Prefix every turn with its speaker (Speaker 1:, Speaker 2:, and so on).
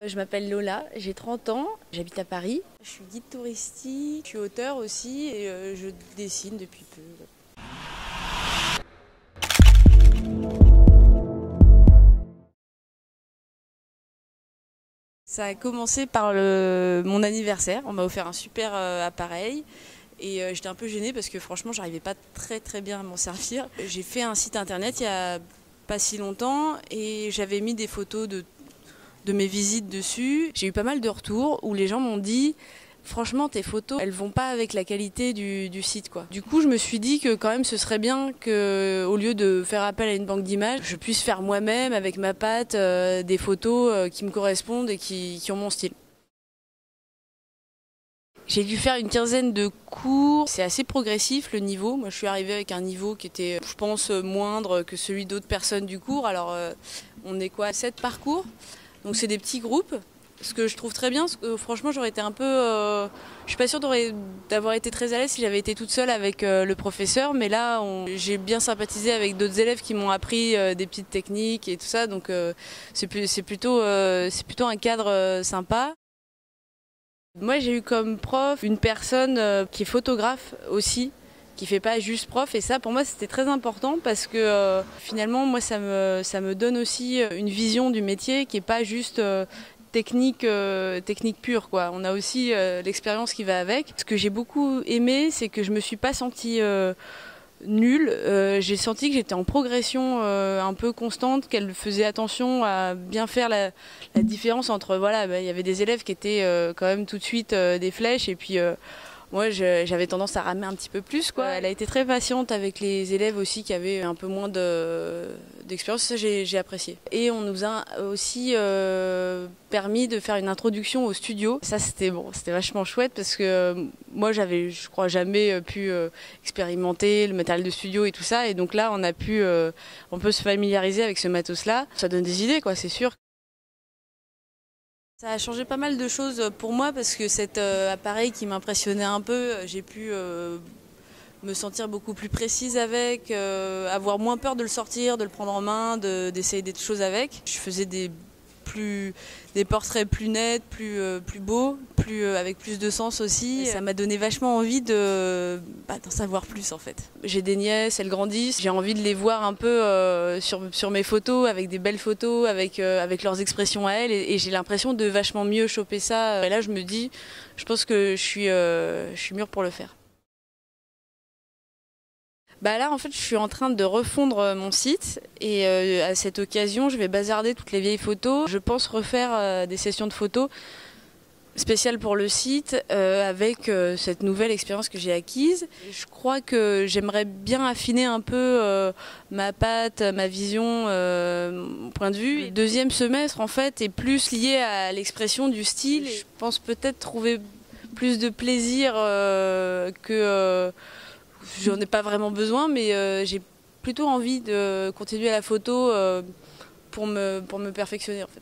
Speaker 1: Je m'appelle Lola, j'ai 30 ans, j'habite à Paris. Je suis guide touristique, je suis auteure aussi et je dessine depuis peu. Ça a commencé par mon anniversaire, on m'a offert un super appareil et j'étais un peu gênée parce que franchement j'arrivais pas très bien à m'en servir. J'ai fait un site internet il y a pas si longtemps et j'avais mis des photos de mes visites dessus. J'ai eu pas mal de retours où les gens m'ont dit franchement tes photos elles vont pas avec la qualité du site quoi. Du coup je me suis dit que quand même ce serait bien que au lieu de faire appel à une banque d'images, je puisse faire moi-même avec ma patte des photos qui me correspondent et qui ont mon style. J'ai dû faire une quinzaine de cours, c'est assez progressif le niveau. Moi je suis arrivée avec un niveau qui était je pense moindre que celui d'autres personnes du cours. Alors on est quoi, 7 parcours. Donc c'est des petits groupes, ce que je trouve très bien, parce que franchement j'aurais été un peu... je suis pas sûre d'avoir été très à l'aise si j'avais été toute seule avec le professeur, mais là j'ai bien sympathisé avec d'autres élèves qui m'ont appris des petites techniques et tout ça, donc c'est plutôt un cadre sympa. Moi j'ai eu comme prof une personne qui est photographe aussi, qui fait pas juste prof, et ça pour moi c'était très important parce que finalement moi ça me donne aussi une vision du métier qui est pas juste technique pure quoi. On a aussi l'expérience qui va avec. Ce que j'ai beaucoup aimé, c'est que je me suis pas sentie nulle. J'ai senti que j'étais en progression un peu constante, qu'elle faisait attention à bien faire la différence entre voilà, il y avait des élèves qui étaient quand même tout de suite des flèches et puis moi, j'avais tendance à ramer un petit peu plus, quoi. Elle a été très patiente avec les élèves aussi qui avaient un peu moins d'expérience. Ça, j'ai apprécié. Et on nous a aussi permis de faire une introduction au studio. Ça, c'était bon, c'était vachement chouette parce que moi, j'avais, je crois, jamais pu expérimenter le matériel de studio et tout ça. Et donc là, on peut se familiariser avec ce matos-là. Ça donne des idées, quoi, c'est sûr. Ça a changé pas mal de choses pour moi parce que cet appareil qui m'impressionnait un peu, j'ai pu me sentir beaucoup plus précise avec, avoir moins peur de le sortir, de le prendre en main, d'essayer des choses avec. Je faisais des portraits plus nets, plus beaux, avec plus de sens aussi. Et ça m'a donné vachement envie d'en savoir plus en fait. J'ai des nièces, elles grandissent, j'ai envie de les voir un peu sur mes photos, avec des belles photos, avec leurs expressions à elles, et j'ai l'impression de vachement mieux choper ça. Et là je me dis, je pense que je suis mûre pour le faire. Bah là, en fait, je suis en train de refondre mon site et à cette occasion, je vais bazarder toutes les vieilles photos. Je pense refaire des sessions de photos spéciales pour le site avec cette nouvelle expérience que j'ai acquise. Je crois que j'aimerais bien affiner un peu ma patte, ma vision, mon point de vue. Le deuxième semestre, en fait, est plus lié à l'expression du style. Je pense peut-être trouver plus de plaisir que... J'en ai pas vraiment besoin, mais j'ai plutôt envie de continuer à la photo pour me perfectionner en fait.